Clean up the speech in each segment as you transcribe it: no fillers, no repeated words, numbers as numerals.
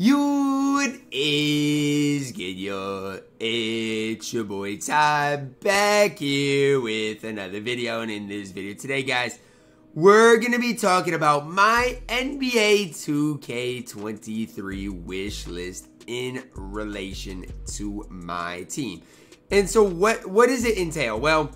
What is good, yo? It's your boy Ty back here with another video, and in this video today, guys, we're gonna be talking about my NBA 2K23 wish list in relation to my team. And so, what does it entail? Well,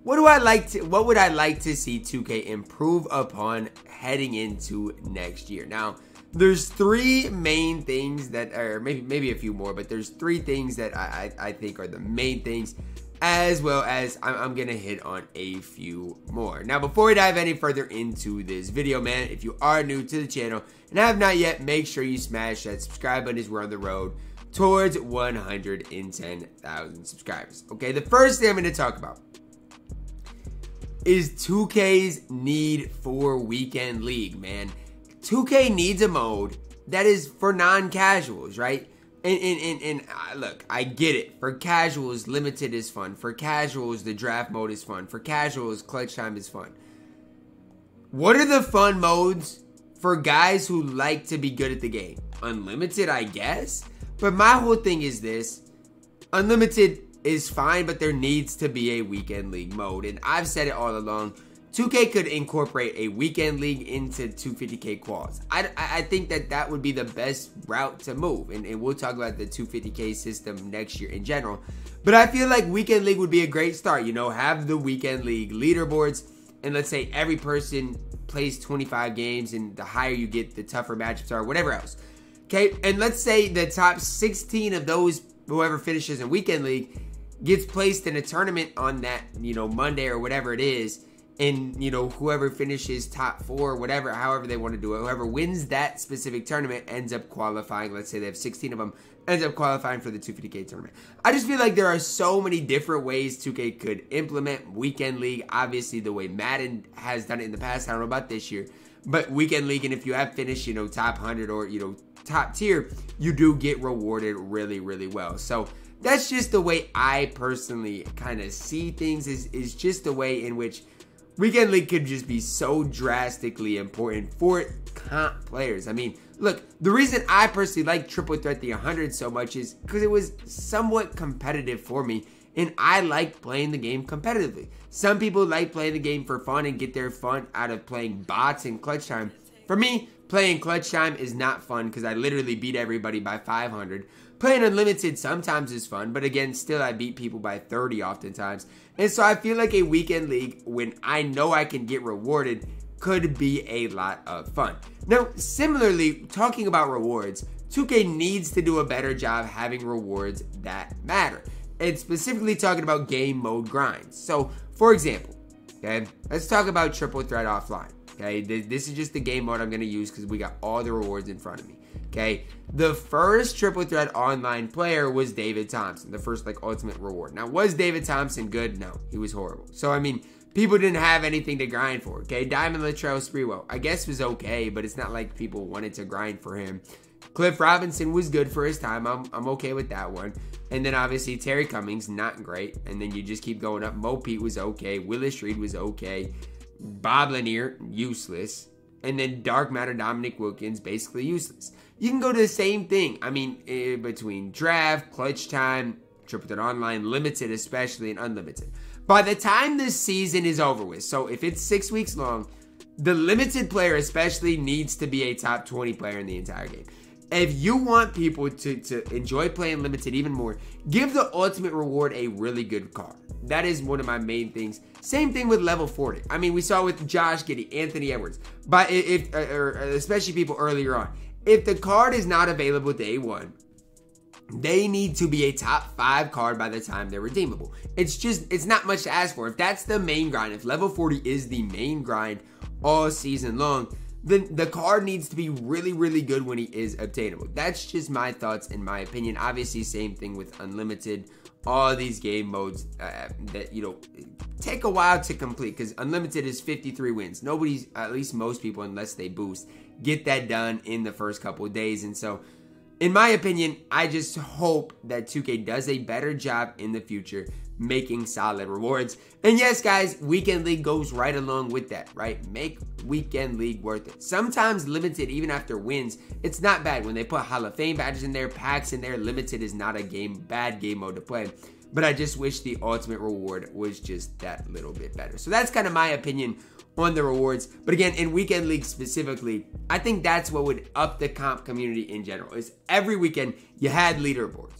what would I like to see 2K improve upon heading into next year? Now, there's three main things that are maybe a few more, but there's three things that I think are the main things, as well as I'm gonna hit on a few more. Now, before we dive any further into this video, man, if you are new to the channel and have not yet, make sure you smash that subscribe button as we're on the road towards 110,000 subscribers. Okay, the first thing I'm gonna talk about is 2K's need for weekend league, man. 2K needs a mode that is for non-casuals, right? And look, I get it. For casuals, limited is fun. For casuals, the draft mode is fun. For casuals, clutch time is fun. What are the fun modes for guys who like to be good at the game? Unlimited, I guess. But my whole thing is this. Unlimited is fine, but there needs to be a weekend league mode. And I've said it all along. 2K could incorporate a weekend league into 250K quals. I think that would be the best route to move. And we'll talk about the 250K system next year in general. But I feel like weekend league would be a great start. You know, have the weekend league leaderboards. And let's say every person plays 25 games. And the higher you get, the tougher matchups are, whatever else. Okay, and let's say the top 16 of those, whoever finishes in weekend league, gets placed in a tournament on that, you know, Monday or whatever it is. And, you know, whoever finishes top 4, whatever, however they want to do it, whoever wins that specific tournament ends up qualifying. Let's say they have 16 of them, ends up qualifying for the 250K tournament. I just feel like there are so many different ways 2K could implement weekend league. Obviously, the way Madden has done it in the past, I don't know about this year, but weekend league, and if you have finished, you know, top 100 or, you know, top tier, you do get rewarded really, really well. So that's just the way I personally kind of see things, is just the way in which weekend league could just be so drastically important for comp players. I mean, look, the reason I personally like Triple Threat the 100 so much is because it was somewhat competitive for me, and I like playing the game competitively. Some people like playing the game for fun and get their fun out of playing bots and clutch time. For me, playing clutch time is not fun because I literally beat everybody by 500. Playing unlimited sometimes is fun, but again, still I beat people by 30 oftentimes. And so I feel like a weekend league, when I know I can get rewarded, could be a lot of fun. Now, similarly, talking about rewards, 2K needs to do a better job having rewards that matter. And specifically talking about game mode grinds. So, for example, okay, let's talk about Triple Threat Offline. Okay, this is just the game mode I'm going to use because we got all the rewards in front of me. Okay, the first Triple Threat Online player was David Thompson, the first like ultimate reward. Now, was David Thompson good? No, he was horrible. So, I mean, people didn't have anything to grind for. Okay, Diamond Latrell Sprewell, I guess was okay, but it's not like people wanted to grind for him. Cliff Robinson was good for his time. I'm okay with that one. And then obviously Terry Cummings, not great. And then you just keep going up. Mo Pete was okay. Willis Reed was okay. Bob Lanier, useless. And then Dark Matter Dominic Wilkins, basically useless. You can go to the same thing. I mean, between draft, clutch time, Triple Threat Online, limited especially, and unlimited. By the time this season is over with, so if it's 6 weeks long, the limited player especially needs to be a top 20 player in the entire game. If you want people to enjoy playing limited even more, give the ultimate reward a really good card. That is one of my main things. Same thing with level 40. I mean, we saw with Josh Giddey, Anthony Edwards, but especially people earlier on. If the card is not available day 1, they need to be a top 5 card by the time they're redeemable. It's not much to ask for. If that's the main grind, if level 40 is the main grind all season long, then the card needs to be really, really good when he is obtainable. That's just my thoughts and my opinion. Obviously, same thing with unlimited. All these game modes that, you know, take a while to complete because unlimited is 53 wins. Nobody's, at least most people, unless they boost, get that done in the first couple of days. And so, in my opinion, I just hope that 2K does a better job in the future making solid rewards. And yes, guys, Weekend League goes right along with that, right? Make Weekend League worth it. Sometimes limited, even after wins, it's not bad. When they put Hall of Fame badges in there, packs in there, limited is not a bad game mode to play. But I just wish the ultimate reward was just that little bit better. So that's kind of my opinion on the rewards. But again, in Weekend League specifically, I think that's what would up the comp community in general, is every weekend you had leaderboards.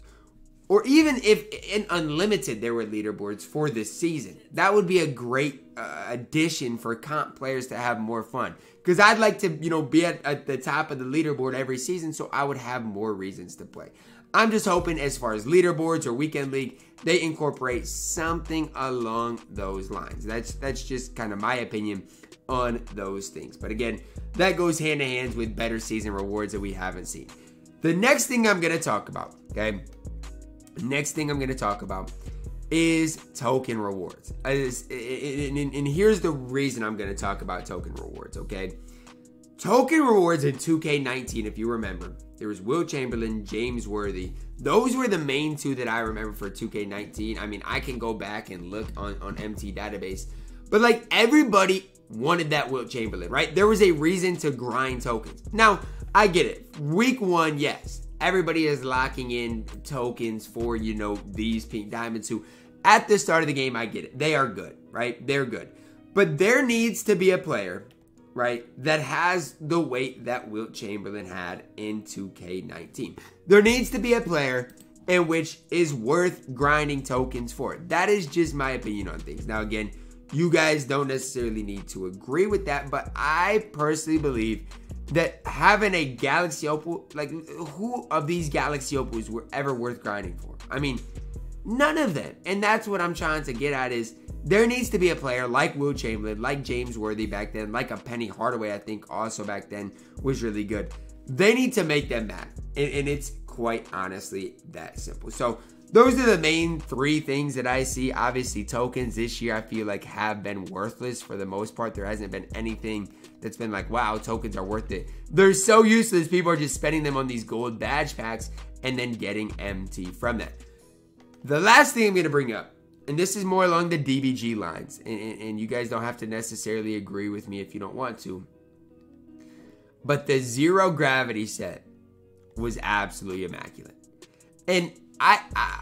Or even if in Unlimited there were leaderboards for this season. That would be a great addition for comp players to have more fun. Because I'd like to, be at the top of the leaderboard every season, so I would have more reasons to play. I'm just hoping as far as leaderboards or Weekend League, they incorporate something along those lines. That's just kind of my opinion on those things. But again, that goes hand in hand with better season rewards that we haven't seen. The next thing I'm going to talk about, okay? Next thing I'm going to talk about is token rewards. And here's the reason I'm going to talk about token rewards, okay? Token rewards in 2K19, if you remember, there was Will Chamberlain, James Worthy. Those were the main two that I remember for 2K19. I mean, I can go back and look on MT database. But like everybody wanted that Will Chamberlain, right? There was a reason to grind tokens. Now, I get it. Week 1, yes. Everybody is locking in tokens for, these pink diamonds who, at the start of the game, I get it. They are good, right? They're good. But there needs to be a player, right, that has the weight that Wilt Chamberlain had in 2K19. There needs to be a player in which is worth grinding tokens for. That is just my opinion on things. Now, again, you guys don't necessarily need to agree with that, but I personally believe that having a Galaxy Opal, like, who of these Galaxy Opals were ever worth grinding for? I mean, none of them. And that's what I'm trying to get at is there needs to be a player like Will Chamberlain, like James Worthy back then, like a Penny Hardaway, I think also back then was really good. They need to make them mad. And it's quite honestly that simple. So those are the main 3 things that I see. Obviously, tokens this year I feel like have been worthless for the most part. There hasn't been anything that's been like, wow, tokens are worth it. They're so useless. People are just spending them on these gold badge packs and then getting MT from that. The last thing I'm going to bring up, and this is more along the DBG lines, and you guys don't have to necessarily agree with me if you don't want to, but the Zero Gravity set was absolutely immaculate. And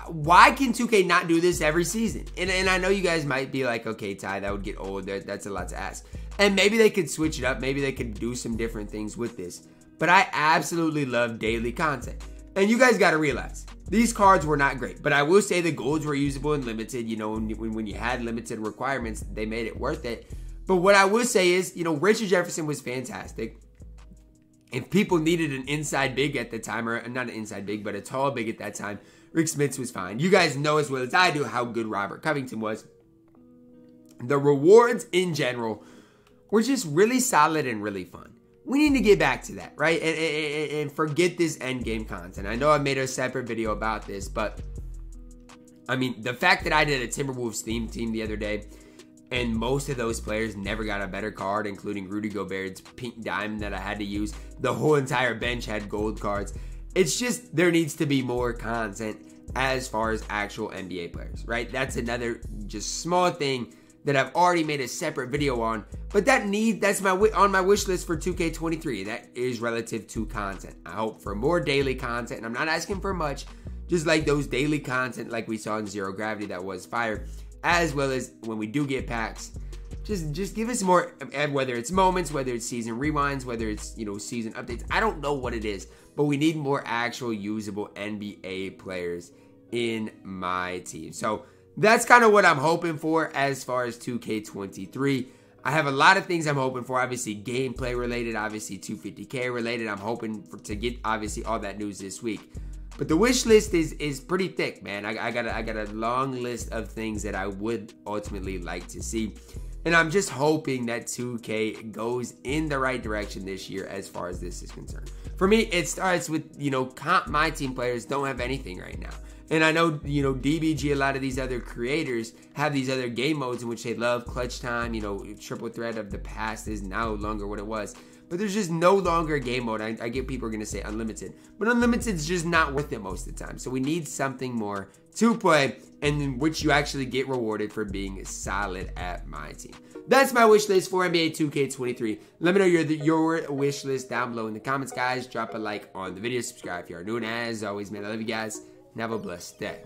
why can 2K not do this every season? And I know you guys might be like, okay, Ty, that would get old. That's a lot to ask. And maybe they could switch it up. Maybe they could do some different things with this. But I absolutely love daily content. And you guys got to realize, these cards were not great. But I will say the golds were usable and limited. When you had limited requirements, they made it worth it. But what I will say is, Richard Jefferson was fantastic. If people needed an inside big at the time, or not an inside big, but a tall big at that time, Rick Smits was fine. You guys know as well as I do how good Robert Covington was. The rewards in general were just really solid and really fun. We need to get back to that, right? And forget this endgame content. I know I made a separate video about this, but I mean, the fact that I did a Timberwolves theme team the other day, and most of those players never got a better card, including Rudy Gobert's pink diamond that I had to use. The whole entire bench had gold cards. It's just there needs to be more content as far as actual NBA players, right? That's another just small thing that I've already made a separate video on, but that's on my wish list for 2K23. That is relative to content. I hope for more daily content, and I'm not asking for much, just like those daily content like we saw in Zero Gravity that was fire, as well as when we do get packs, just give us more, whether it's moments, whether it's season rewinds, whether it's, season updates. I don't know what it is, but we need more actual usable NBA players in my team. So that's kind of what I'm hoping for as far as 2K23. I have a lot of things I'm hoping for. Obviously, gameplay related, obviously 250K related. I'm hoping to get obviously all that news this week. But the wish list is pretty thick, man. I got a long list of things that I would ultimately like to see. And I'm just hoping that 2K goes in the right direction this year as far as this is concerned. For me, it starts with, my team players don't have anything right now. And I know, DBG, a lot of these other creators have these other game modes in which they love clutch time, triple threat of the past is no longer what it was. but there's just no longer a game mode. I get people are going to say unlimited, but unlimited's just not worth it most of the time. So we need something more to play, and in which you actually get rewarded for being solid at MyTEAM. That's my wish list for NBA 2K23. Let me know your wish list down below in the comments, guys. Drop a like on the video, subscribe if you are new, and as always, man, I love you guys, and have a blessed day.